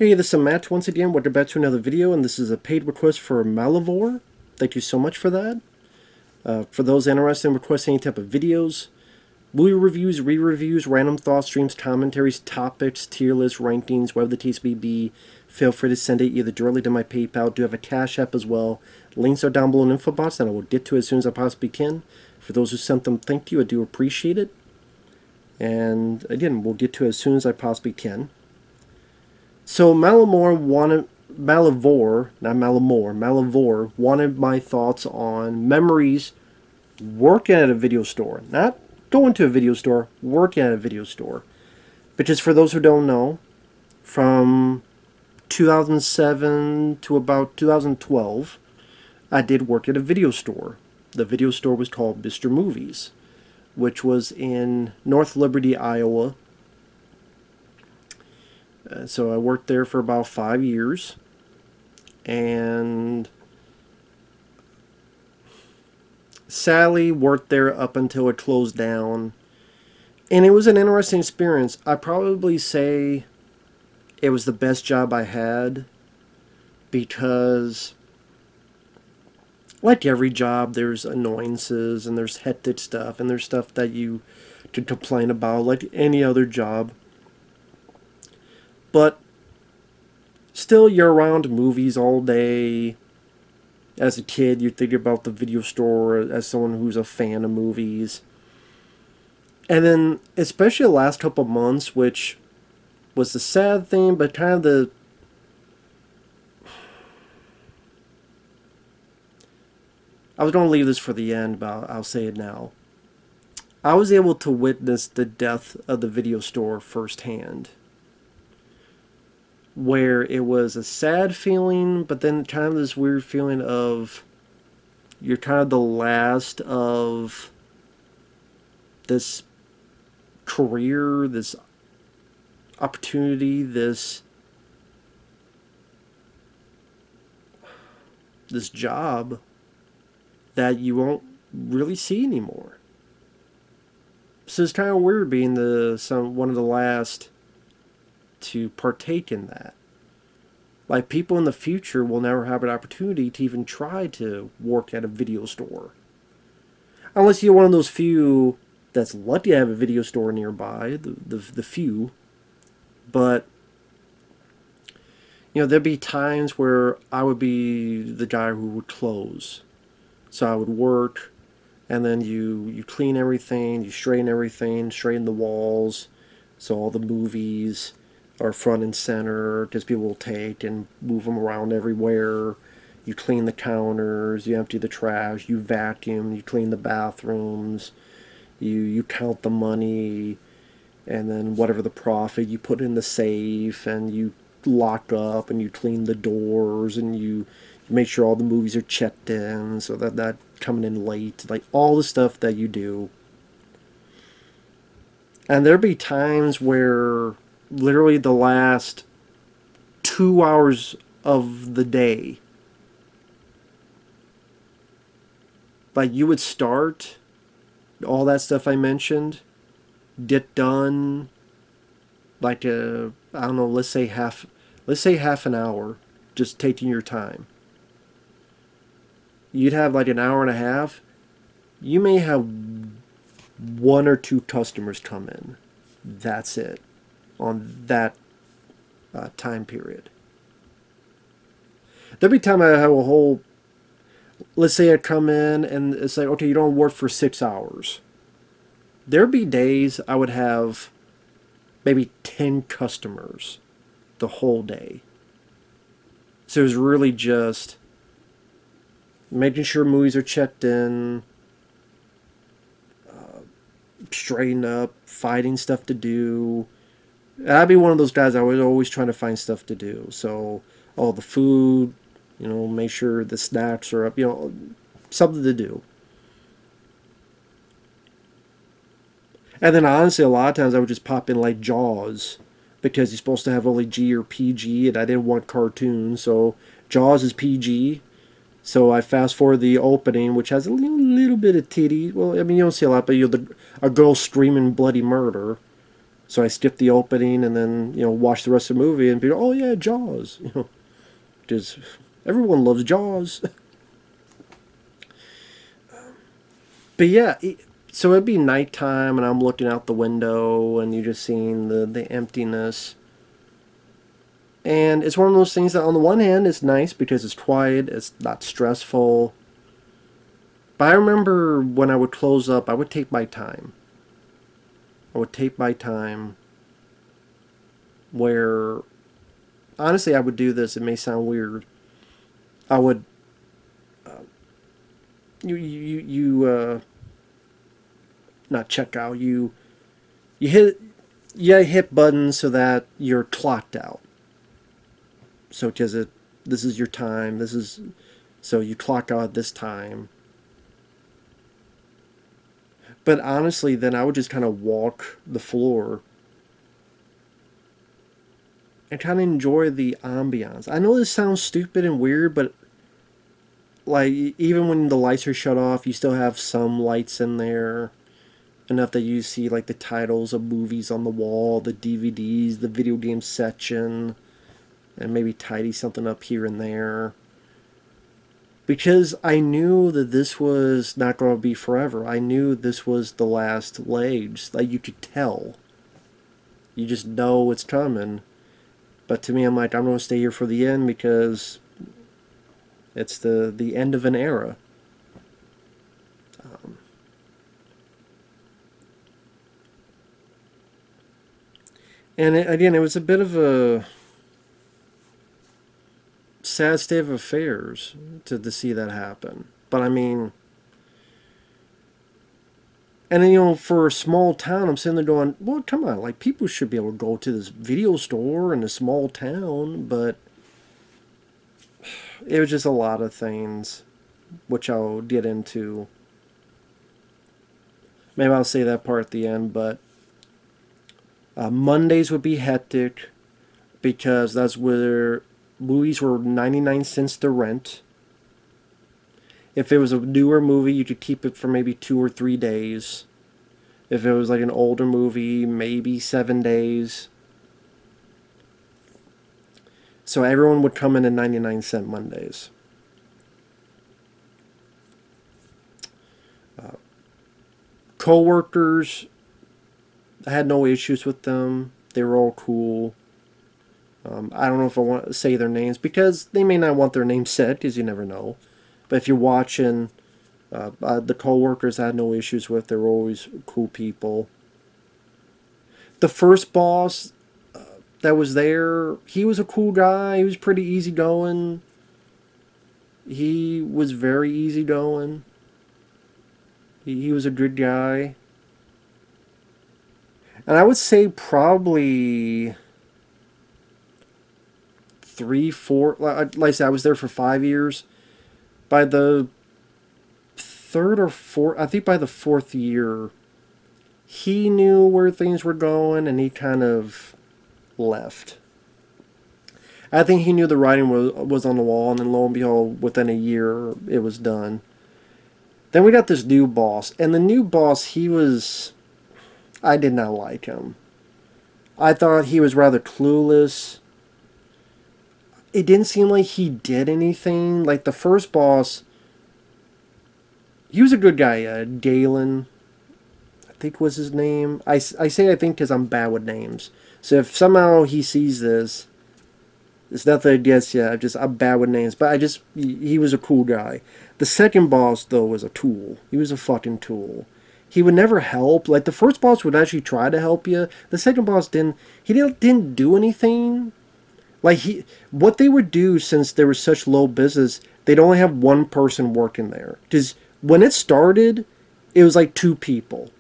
Hey, this is Matt once again. Welcome back to another video, and this is a paid request for Malivore. Thank you so much for that. For those interested in requesting any type of videos, movie reviews, re-reviews, random thoughts, streams, commentaries, topics, tier lists, rankings, whatever the case may be, feel free to send it either directly to my PayPal. I do have a Cash App as well. Links are down below in the info box, and I will get to it as soon as I possibly can. For those who sent them, thank you. I do appreciate it. And again, we'll get to it as soon as I possibly can. So Malivore wanted my thoughts on memories working at a video store. Not going to a video store, working at a video store. Because for those who don't know, from 2007 to about 2012, I did work at a video store. The video store was called Mr. Movies, which was in North Liberty, Iowa. So I worked there for about 5 years, and sadly worked there up until it closed down. And it was an interesting experience. I'd probably say it was the best job I had, because like every job, there's annoyances and there's hectic stuff and there's stuff that you could complain about like any other job. But still, you're around movies all day. As a kid, you think about the video store as someone who's a fan of movies. And then, especially the last couple months, which was the sad thing, but kind of the... I was going to leave this for the end, but I'll say it now. I was able to witness the death of the video store firsthand, where it was a sad feeling, but then kind of this weird feeling of you're kind of the last of this career, this opportunity, this job that you won't really see anymore. So it's kind of weird being one of the last to partake in that. Like, people in the future will never have an opportunity to even try to work at a video store. Unless you're one of those few that's lucky to have a video store nearby, the few. But, there'd be times where I would be the guy who would close. So I would work, and then you clean everything, you straighten the walls, so all the movies are front and center, because people will take and move them around everywhere. You clean the counters, you empty the trash, you vacuum, you clean the bathrooms, you count the money, and then whatever the profit you put in the safe, and you lock up, and you clean the doors, and you make sure all the movies are checked in, so that not coming in late, like all the stuff that you do. And there'd be times where literally the last 2 hours of the day, like, you would start all that stuff I mentioned, get done, like I don't know, let's say half an hour, just taking your time. You'd have like an hour and a half. You may have 1 or 2 customers come in. That's it. On that time period. There'd be time I have a whole, let's say I come in and it's like, okay, you don't work for 6 hours. There'd be days I would have maybe 10 customers the whole day. So it was really just making sure movies are checked in, straighten up, finding stuff to do. I'd be one of those guys. I was always trying to find stuff to do. So all the food, make sure the snacks are up, something to do. And then honestly, a lot of times I would just pop in like Jaws, because you're supposed to have only G or PG, and I didn't want cartoons, so Jaws is PG. So I fast forward the opening, which has a little bit of titty. Well, I mean, you don't see a lot, but a girl screaming bloody murder. So I skipped the opening and then, watch the rest of the movie and be, oh yeah, Jaws. Just everyone loves Jaws. But yeah, so it'd be nighttime and I'm looking out the window and you're just seeing the emptiness. And it's one of those things that on the one hand it's nice because it's quiet, it's not stressful. But I remember when I would close up, I would take my time. I would take my time where honestly I would do this, it may sound weird. I would you not check out, you hit hit buttons so that you're clocked out. So because this is your time, this is so you clock out at this time. But honestly, then I would just kind of walk the floor and kind of enjoy the ambiance. I know this sounds stupid and weird, but like even when the lights are shut off, you still have some lights in there. Enough that you see like the titles of movies on the wall, the DVDs, the video game section, and maybe tidy something up here and there. Because I knew that this was not going to be forever. I knew this was the last legs. Like you could tell. You just know it's coming. But to me, I'm like, I'm going to stay here for the end because it's the end of an era. And again, it was a bit of a sad state of affairs to see that happen. But I mean, and then, for a small town, I'm sitting there going, well, come on, like people should be able to go to this video store in a small town, but it was just a lot of things, which I'll get into. Maybe I'll say that part at the end, but Mondays would be hectic because that's where movies were 99 cents to rent. If it was a newer movie, you could keep it for maybe 2 or 3 days. If it was like an older movie, maybe 7 days. So everyone would come in at 99-cent Mondays. Co-workers, I had no issues with them. They were all cool. I don't know if I want to say their names because they may not want their names said because you never know. But if you're watching, the co-workers I had no issues with. They were always cool people. The first boss that was there, he was a cool guy. He was pretty easygoing. He was very easygoing. He was a good guy. And I would say probably 3, 4. Like I said, I was there for 5 years. By the third or fourth, I think by the fourth year, he knew where things were going and he kind of left. I think he knew the writing was on the wall, and then lo and behold, within a year, it was done. Then we got this new boss, and the new boss, I did not like him. I thought he was rather clueless. It didn't seem like he did anything. Like the first boss, he was a good guy. Galen, I think was his name. I say I think because I'm bad with names. So if somehow he sees this, it's nothing against you. I'm bad with names. But he was a cool guy. The second boss, though, was a tool. He was a fucking tool. He would never help. Like the first boss would actually try to help you. The second boss didn't. He didn't do anything. Like what they would do, since there was such low business, they'd only have one person working there. Because when it started, it was like 2 people.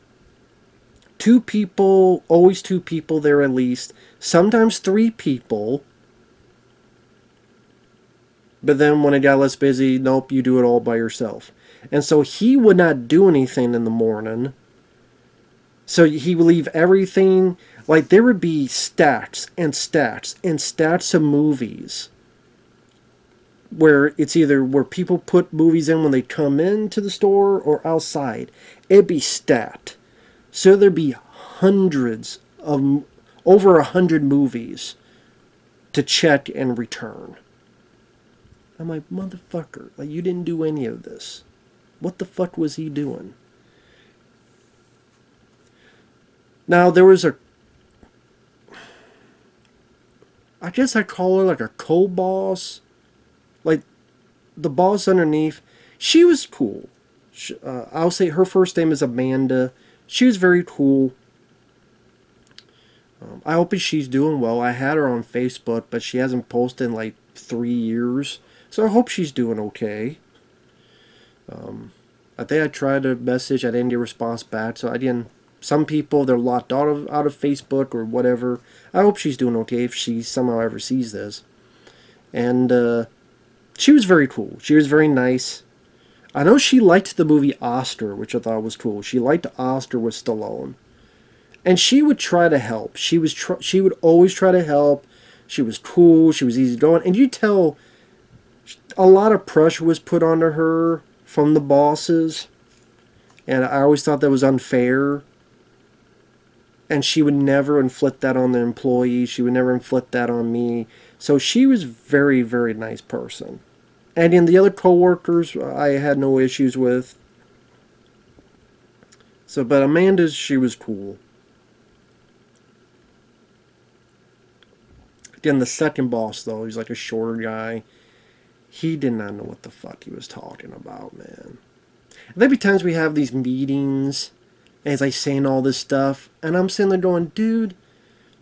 2 people, always 2 people there at least. Sometimes 3 people. But then when it got less busy, nope, you do it all by yourself. And so he would not do anything in the morning. So he would leave everything. Like there would be stacks and stacks and stacks of movies where it's either where people put movies in when they come into the store or outside. It'd be stacked. So there'd be hundreds of over 100 movies to check and return. I'm like, motherfucker, like, you didn't do any of this. What the fuck was he doing? Now, there was I guess I call her like a co-boss. Like, the boss underneath, she was cool. I'll say her first name is Amanda. She was very cool. I hope she's doing well. I had her on Facebook, but she hasn't posted in like 3 years. So I hope she's doing okay. I think I tried to message. I didn't get a response back. So I didn't. Some people, they're locked out of Facebook or whatever. I hope she's doing okay if she somehow ever sees this. And she was very cool. She was very nice. I know she liked the movie Oscar, which I thought was cool. She liked Oscar with Stallone. And she would try to help. She would always try to help. She was cool. She was easygoing. And you tell a lot of pressure was put onto her from the bosses. And I always thought that was unfair. And she would never inflict that on the employees. She would never inflict that on me. So she was very, very nice person. And in the other coworkers, I had no issues with. So, but Amanda, she was cool. Then the second boss, though, he's like a shorter guy. He did not know what the fuck he was talking about, man. And there'd be times we have these meetings, and he's like saying all this stuff, and I'm sitting there going, dude,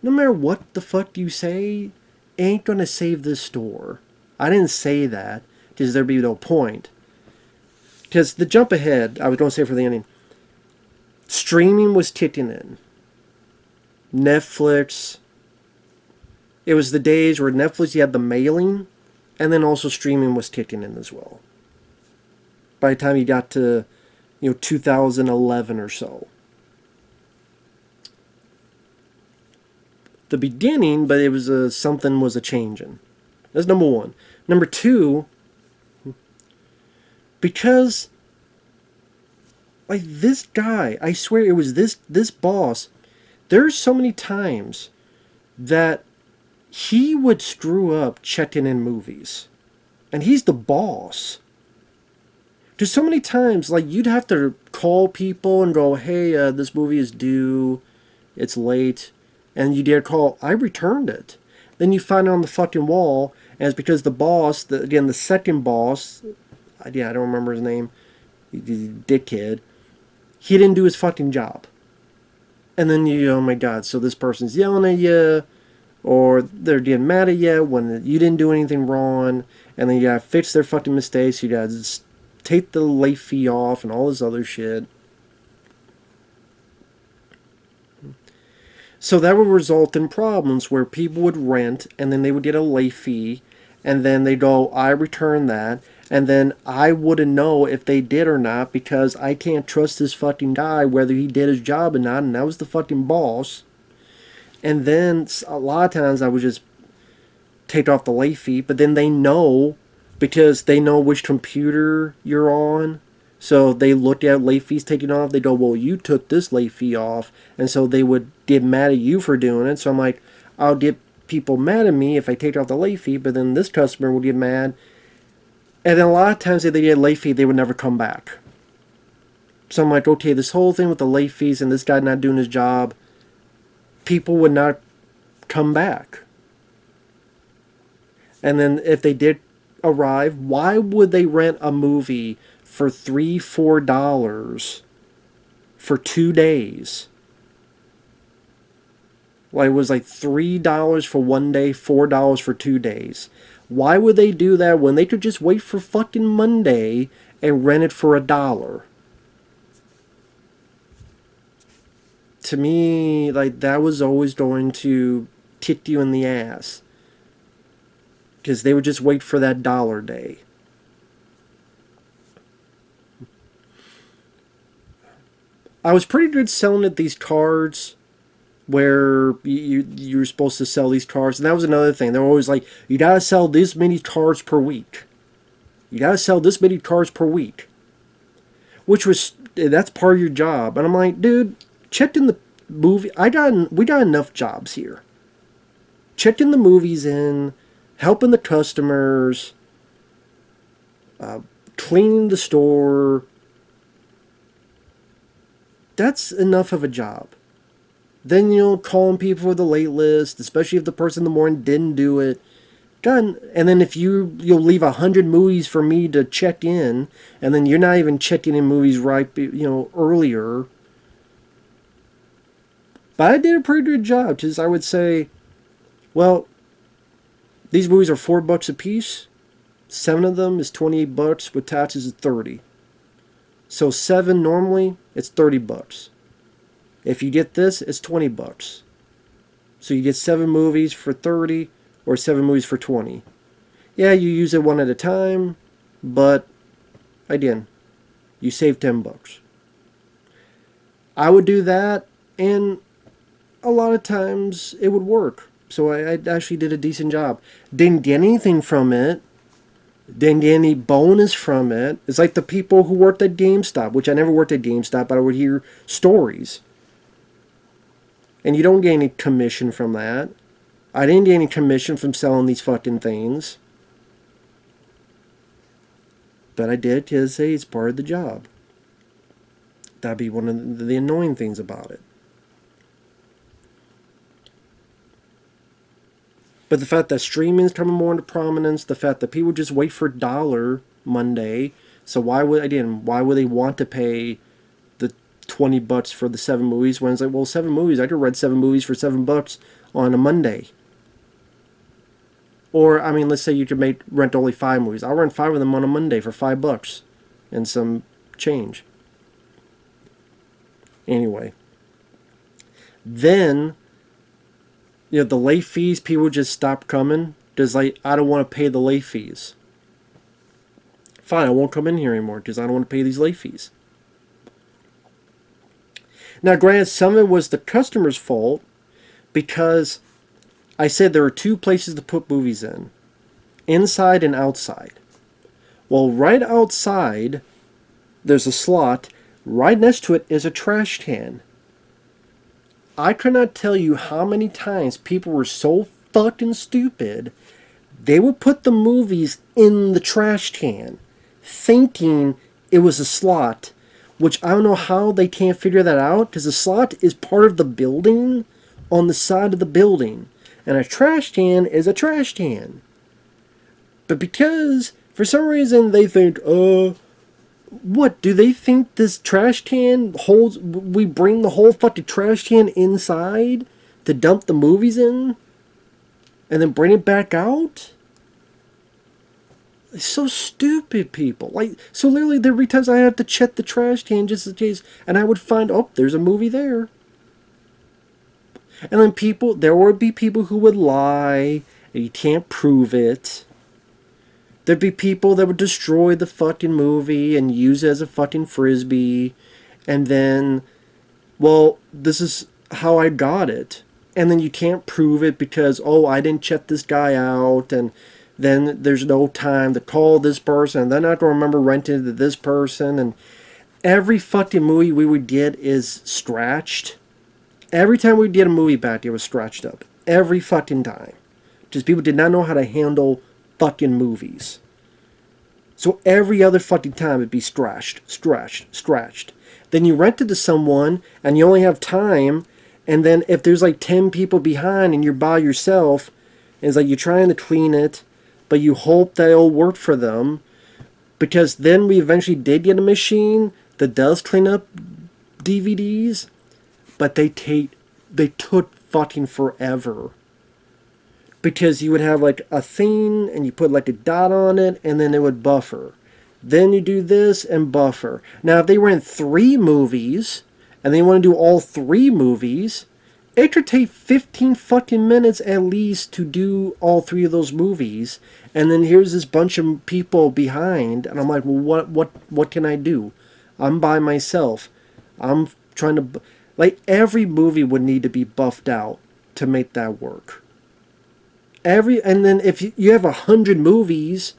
no matter what the fuck you say, it ain't gonna save this store. I didn't say that, because there'd be no point. Because the jump ahead, I was going to say for the ending, streaming was kicking in. Netflix. It was the days where Netflix, you had the mailing, and then also streaming was kicking in as well. By the time you got to, 2011 or so. The beginning, but it was something was a changing. That's number one. Number two, because like this guy, I swear it was this boss. There's so many times that he would screw up checking in movies. And he's the boss. There's so many times, like, you'd have to call people and go, hey, this movie is due. It's late. And you dare call, I returned it. Then you find it on the fucking wall, and it's because the boss, the second boss, I don't remember his name, dickhead, he didn't do his fucking job. And then oh my god, so this person's yelling at you, or they're getting mad at you when you didn't do anything wrong, and then you gotta fix their fucking mistakes, you gotta just take the late fee off and all this other shit. So that would result in problems where people would rent, and then they would get a late fee, and then they go, I return that, and then I wouldn't know if they did or not, because I can't trust this fucking guy whether he did his job or not, and that was the fucking boss. And then a lot of times I would just take off the late fee, but then they know, because they know which computer you're on. So they look at late fees taken off. They go, well, you took this late fee off. And so they would get mad at you for doing it. So I'm like, I'll get people mad at me if I take off the late fee. But then this customer would get mad. And then a lot of times if they get a late fee, they would never come back. So I'm like, okay, this whole thing with the late fees and this guy not doing his job, people would not come back. And then if they did arrive, why would they rent a movie for $3-4 for 2 days? Like, it was like $3 for 1 day, $4 for 2 days. Why would they do that when they could just wait for fucking Monday and rent it for $1? To me, like, that was always going to kick you in the ass. Because they would just wait for that dollar day. I was pretty good selling at these cards where you're supposed to sell these cards. And that was another thing. They were always like, you got to sell this many cards per week. You got to sell this many cards per week. Which was, that's part of your job. And I'm like, dude, check in we got enough jobs here. Checking the movies in, helping the customers, cleaning the store. That's enough of a job. Then, calling people for the late list, especially if the person in the morning didn't do it. Done. And then if you'll leave 100 movies for me to check in, and then you're not even checking in movies right, earlier. But I did a pretty good job, because I would say, well, these movies are $4 a piece. 7 of them is $28 with taxes is 30. So 7 normally it's $30. If you get this, it's $20. So you get 7 movies for 30 or 7 movies for 20. Yeah, you use it one at a time, but again, you save $10. I would do that, and a lot of times it would work. So I actually did a decent job. Didn't get anything from it. Didn't get any bonus from it. It's like the people who worked at GameStop, which I never worked at GameStop, but I would hear stories. And you don't get any commission from that. I didn't get any commission from selling these fucking things. But I did because, hey, it's part of the job. That'd be one of the annoying things about it. But the fact that streaming is coming more into prominence, the fact that people just wait for $1 Monday, so why would they want to pay the $20 for the 7 movies when it's like, well, 7 movies, I could rent 7 movies for $7 on a Monday. Or, I mean, let's say you could rent only 5 movies. I'll rent 5 of them on a Monday for $5 and some change. Anyway. Then, the late fees, people just stop coming. Because, I don't want to pay the late fees. Fine, I won't come in here anymore because I don't want to pay these late fees. Now, granted, some of it was the customer's fault because I said there are 2 places to put movies in. Inside and outside. Well, right outside, there's a slot. Right next to it is a trash can. I could not tell you how many times people were so fucking stupid, they would put the movies in the trash can, thinking it was a slot, which I don't know how they can't figure that out, because the slot is part of the building, on the side of the building, and a trash can is a trash can. But because, for some reason, they think, what, do they think this trash can holds, we bring the whole fucking trash can inside to dump the movies in? And then bring it back out? It's so stupid, people. So literally there were times I had to check the trash can just in case, and I would find, there's a movie there. And then there would be people who would lie, and you can't prove it. There'd be people that would destroy the fucking movie and use it as a fucking frisbee. And then, well, this is how I got it. And then you can't prove it because, I didn't check this guy out. And then there's no time to call this person. And they're not going to remember renting it to this person. And every fucking movie we would get is scratched. Every time we did a movie back, it was scratched up. Every fucking time. Just people did not know how to handle fucking movies. So every other fucking time it'd be scratched. Then you rent it to someone and you only have time, and then if there's 10 people behind and you're by yourself, and it's you're trying to clean it, but you hope that it'll work for them, because then we eventually did get a machine that does clean up DVDs, but they took fucking forever. Because you would have a thing and you put a dot on it and then it would buffer. Then you do this and buffer. Now if they rent 3 movies and they want to do all 3 movies, it could take 15 fucking minutes at least to do all 3 of those movies. And then here's this bunch of people behind, and I'm like, well, what can I do? I'm by myself. I'm trying to, every movie would need to be buffed out to make that work. And then if you have 100 movies,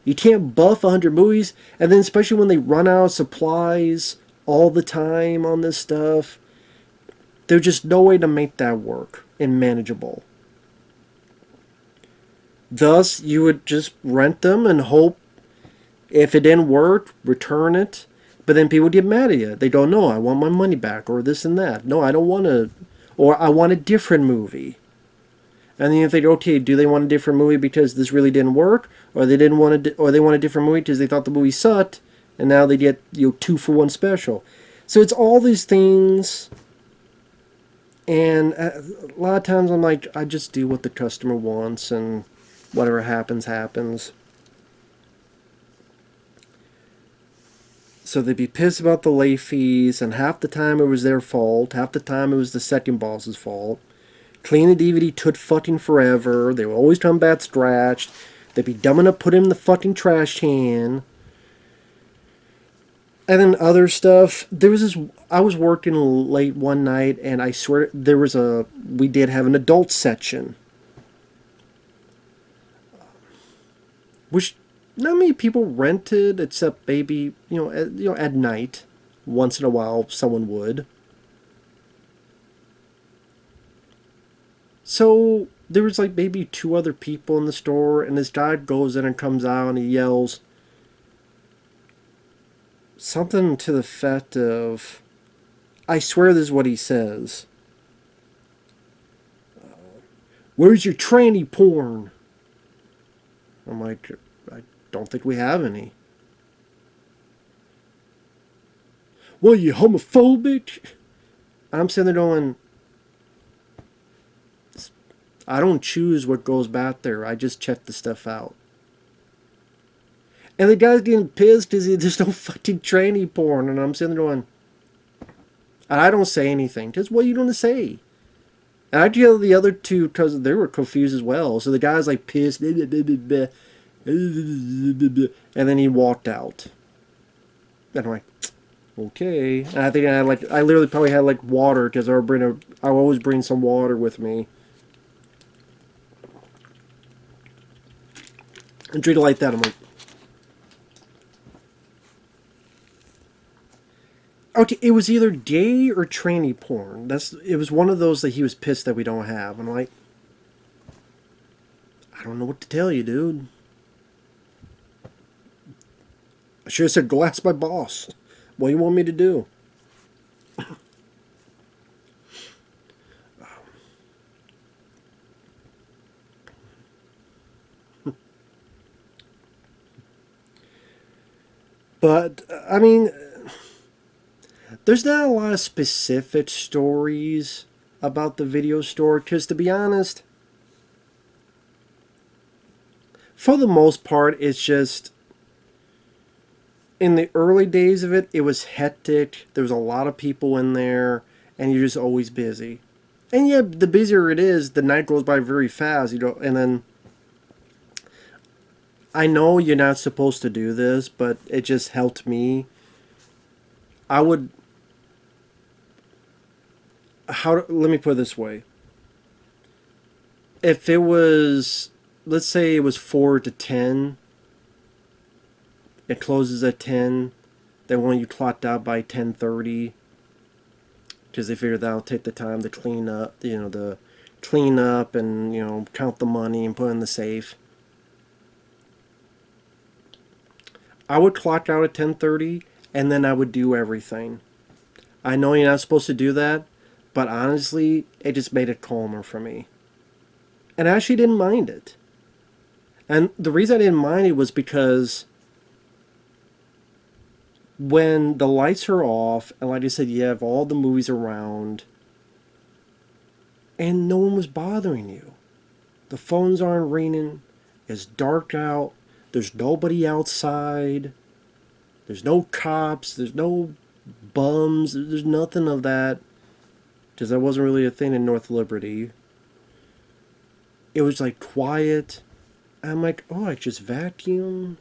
you can't buff 100 movies, and then especially when they run out of supplies all the time on this stuff, There's just no way to make that work and manageable. Thus, you would just rent them and hope if it didn't work, return it. But then people get mad at you. They don't know. I want my money back or this and that. No, I don't want to. Or I want a different movie. And then you think, okay, do they want a different movie because this really didn't work, or they didn't want to, or they want a different movie because they thought the movie sucked, and now they get 2-for-1 special. So it's all these things, and a lot of times I'm like, I just do what the customer wants, and whatever happens, happens. So they'd be pissed about the late fees, and half the time it was their fault, half the time it was the second boss's fault. Cleaning the DVD took fucking forever. They would always come back scratched. They'd be dumb enough to put it in the fucking trash can. And then other stuff. There was this. I was working late one night, and I swear we did have an adult section, which not many people rented, except maybe at night. Once in a while, someone would. So there was like maybe 2 other people in the store, and this guy goes in and comes out and he yells something to the effect of, I swear this is what he says. Where's your tranny porn? I'm like, I don't think we have any. Well, you homophobic? I'm sitting there going, I don't choose what goes back there. I just check the stuff out. And the guy's getting pissed because there's no fucking tranny porn. And I'm sitting there going, and I don't say anything. Just what are you going to say? And I tell the other 2 because they were confused as well. So the guy's like pissed. And then he walked out. And I'm like, okay. And I think I literally probably had like water because I always bring some water with me. And treat it like that. I'm like, okay, it was either gay or tranny porn. It was one of those that he was pissed that we don't have. And I'm like, I don't know what to tell you, dude. I should have said, go ask my boss. What do you want me to do? But, I mean, there's not a lot of specific stories about the video store, because to be honest, for the most part, it's just, in the early days of it, it was hectic. There was a lot of people in there, and you're just always busy. And yeah, the busier it is, the night goes by very fast, and then I know you're not supposed to do this, but it just helped me. Let me put it this way. If it was, let's say it was 4 to 10, it closes at 10, they want you clocked out by 10:30, because they figure that'll take the time to clean up, the clean up and, count the money and put in the safe. I would clock out at 10:30, and then I would do everything. I know you're not supposed to do that, but honestly, it just made it calmer for me. And I actually didn't mind it. And the reason I didn't mind it was because when the lights are off, and like I said, you have all the movies around, and no one was bothering you. The phones aren't ringing, it's dark out, there's nobody outside, there's no cops, there's no bums, there's nothing of that, because that wasn't really a thing in North Liberty. It was like quiet. I'm like, oh, I just vacuum.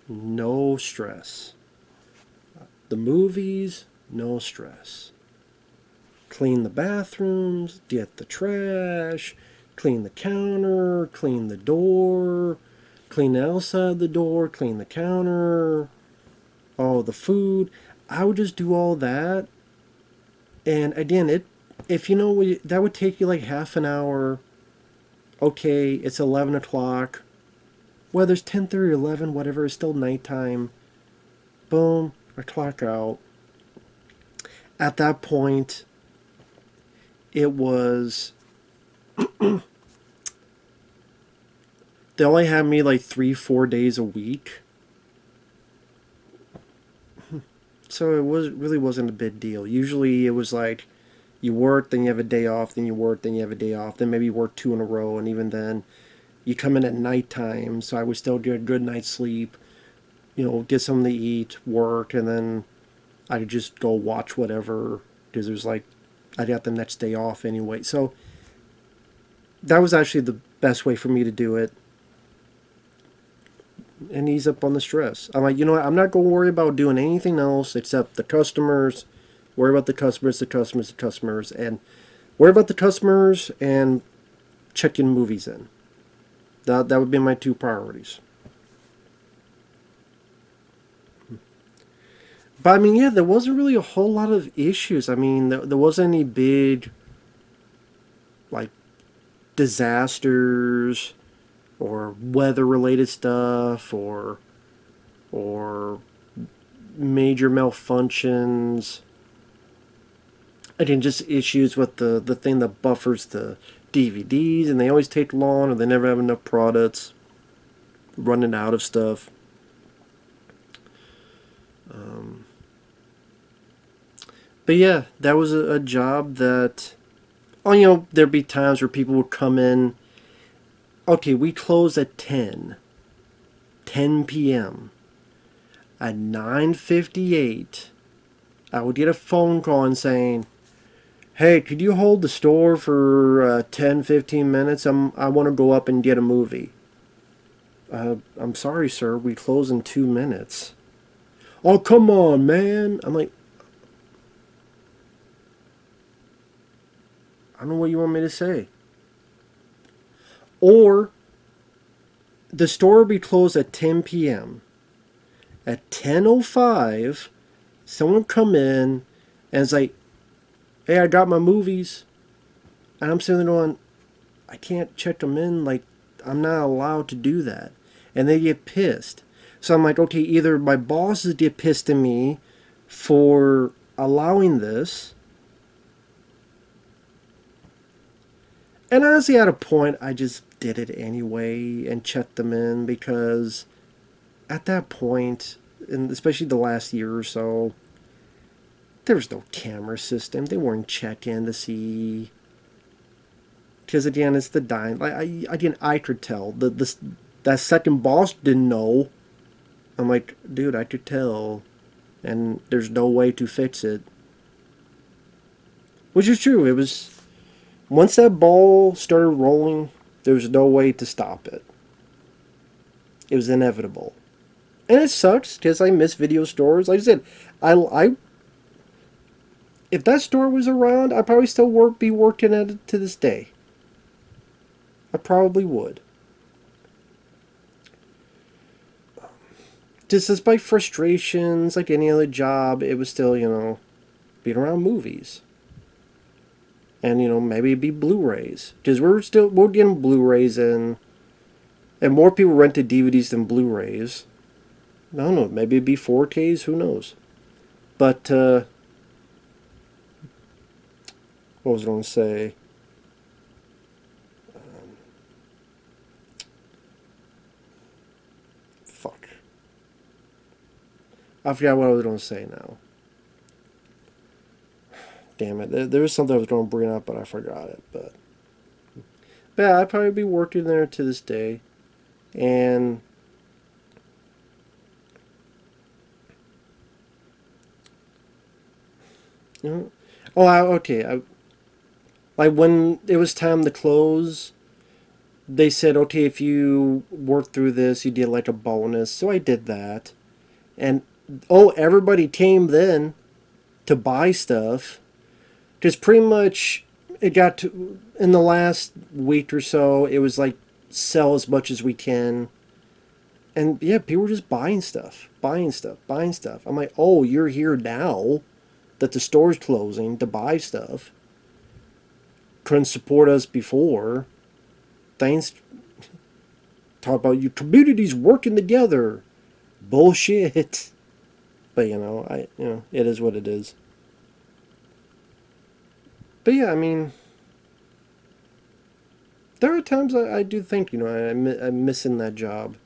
No stress. The movies, no stress. Clean the bathrooms, get the trash, clean the counter, clean the door, clean the outside the door, clean the counter, all the food. I would just do all that. And again, if you know that would take you like half an hour. Okay, it's 11 o'clock. Whether it's 10:30 or 11, whatever, it's still nighttime. Boom, I clock out. At that point, it was they only had me like 3-4 days a week, so it was really wasn't a big deal. Usually, it was like you work, then you have a day off, then you work, then you have a day off, then maybe you work two in a row, and even then, you come in at nighttime, so I would still get a good night's sleep, get something to eat, work, and then I'd just go watch whatever, because there's like, I got the next day off anyway. So that was actually the best way for me to do it and ease up on the stress. I'm like, you know what, I'm not going to worry about doing anything else except the customers, worry about the customers, and worry about the customers and checking movies in. That would be my two priorities. But I mean, yeah, there wasn't really a whole lot of issues. I mean, there wasn't any big, like, disasters or weather related stuff or major malfunctions. Again, just issues with the thing that buffers the DVDs, and they always take long, or they never have enough products, running out of stuff. But yeah, that was a job that, oh, there'd be times where people would come in. Okay, we close at 10 p.m. At 9:58, I would get a phone call and saying, "Hey, could you hold the store for 10, 15 minutes? I want to go up and get a movie." I'm sorry, sir. We close in 2 minutes. Oh, come on, man. I'm like, I don't know what you want me to say. Or the store will be closed at 10 p.m. At 10:05, someone come in and it's like, "Hey, I got my movies." And I'm sitting there going, "I can't check them in. Like, I'm not allowed to do that." And they get pissed. So I'm like, okay, either my bosses get pissed at me for allowing this. And honestly, at a point, I just did it anyway and checked them in, because at that point, and especially the last year or so, there was no camera system. They weren't checking to see. Because again, it's the dime. I could tell that second boss didn't know. I'm like, dude, I could tell, and there's no way to fix it. Which is true. It was once that ball started rolling, there was no way to stop it. It was inevitable, and it sucks because I miss video stores. Like I said, I if that store was around, I'd probably still be working at it to this day. I probably would. Just despite frustrations, like any other job, it was still, being around movies. And, maybe it'd be Blu-rays. Because we're getting Blu-rays in, and more people rented DVDs than Blu-rays. I don't know, maybe it'd be 4Ks, who knows. But, what was I going to say? Fuck. I forgot what I was going to say now. Damn it. There was something I was going to bring up, but I forgot it. But yeah, I'd probably be working there to this day. And okay. Like when it was time to close, they said, okay, if you work through this, you get like a bonus. So I did that. And everybody came then to buy stuff. Because pretty much it got to, in the last week or so, it was like sell as much as we can. And yeah, people were just buying stuff. I'm like, oh, you're here now? that the store's closing to buy stuff. Couldn't support us before. Things talk about your communities working together. Bullshit. But it is what it is. But yeah, I mean, there are times I do think, I'm missing that job.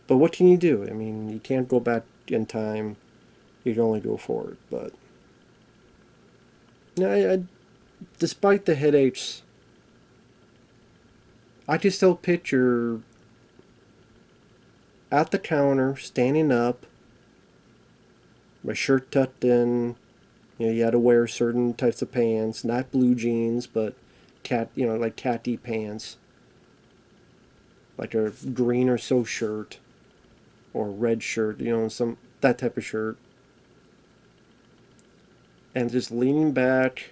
But what can you do? I mean, you can't go back in time. You can only go forward. But despite the headaches, I can still picture at the counter, standing up, my shirt tucked in. You had to wear certain types of pants, not blue jeans, but like khaki pants, like a green or so shirt, or a red shirt, some that type of shirt, and just leaning back,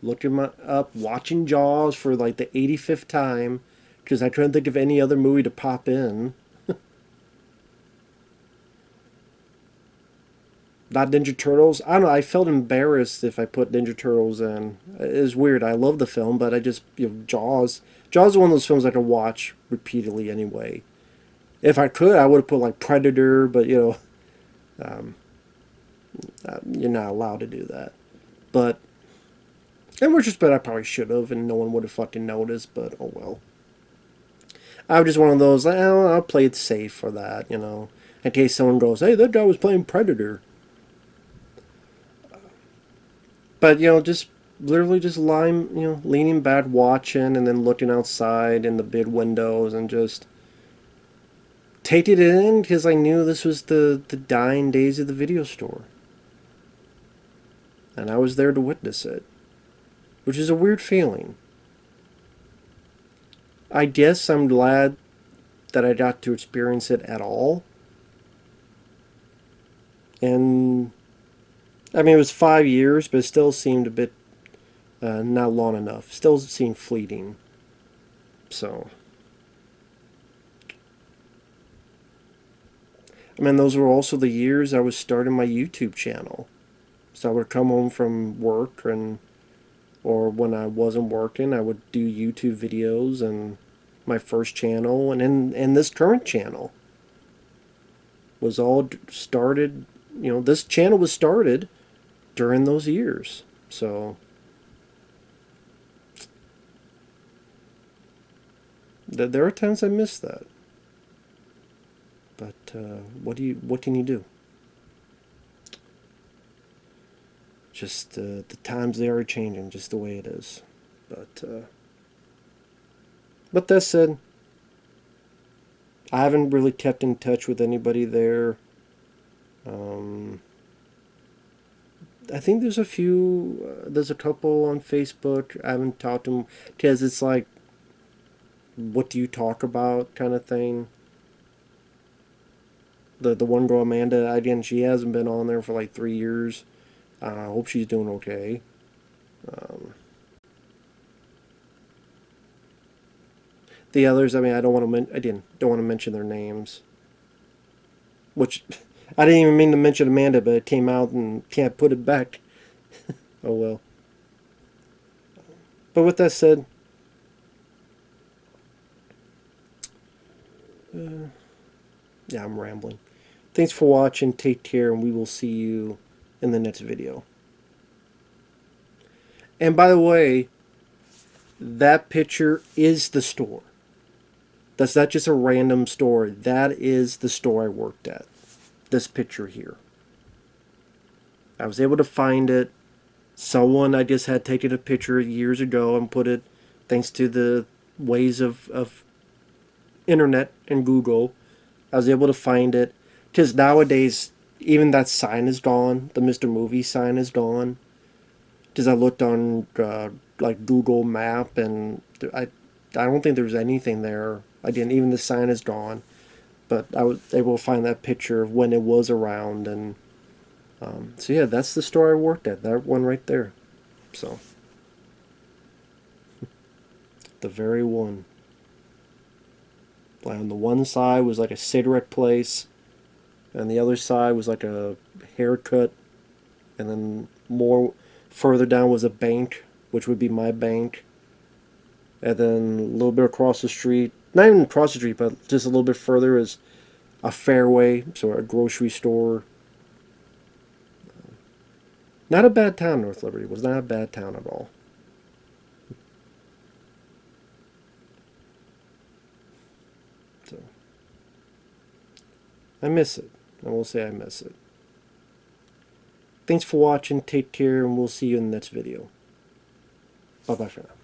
looking up, watching Jaws for like the 85th time, because I couldn't think of any other movie to pop in. Not Ninja Turtles. I don't know. I felt embarrassed if I put Ninja Turtles in. It's weird. I love the film, but I just Jaws. Jaws is one of those films I can watch repeatedly anyway. If I could, I would have put like Predator, but um, you're not allowed to do that. But and which is bet I probably should have, and no one would have fucking noticed. But oh well. I was just one of those. I'll play it safe for that, in case someone goes, "Hey, that guy was playing Predator." But just literally just lying, leaning back, watching, and then looking outside in the big windows and just take it in because I knew this was the dying days of the video store, and I was there to witness it, which is a weird feeling. I guess I'm glad that I got to experience it at all, and I mean, it was 5 years, but it still seemed a bit not long enough. Still seemed fleeting. So, I mean, those were also the years I was starting my YouTube channel. So I would come home from work, or when I wasn't working, I would do YouTube videos, and my first channel, and in this current channel was all started. This channel was started during those years. So there are times I miss that. But what can you do? Just the times they are changing, just the way it is. But that said, I haven't really kept in touch with anybody there. I think there's there's a couple on Facebook. I haven't talked to them because it's like, what do you talk about kind of thing. The one girl, Amanda, again, she hasn't been on there for like 3 years. I hope she's doing okay. Um, the others, I mean, I don't want to. I don't want to mention their names. Which I didn't even mean to mention Amanda, but it came out and can't put it back. Oh well. But with that said, yeah, I'm rambling. Thanks for watching. Take care, and we will see you in the next video. And by the way, that picture is the store. That's not just a random store. That is the store I worked at. This picture here. I was able to find it. Someone, I just had taken a picture years ago and put it, thanks to the ways of internet and Google, I was able to find it. Because nowadays, even that sign is gone. The Mr. Movie sign is gone. Because I looked on like Google Map, and I don't think there's anything there. Even the sign is gone. But I was able to find that picture of when it was around, and so yeah, that's the store I worked at. That one right there. So the very one. On the one side was like a cigarette place, and the other side was like a haircut and then more further down was a bank, which would be my bank, and then a little bit across the street, not even across the street, but just a little bit further is a Fairway, so a grocery store. Not a bad town, North Liberty. Was not a bad town at all. So I miss it. I will say I miss it. Thanks for watching. Take care, and we'll see you in the next video. Bye bye for now.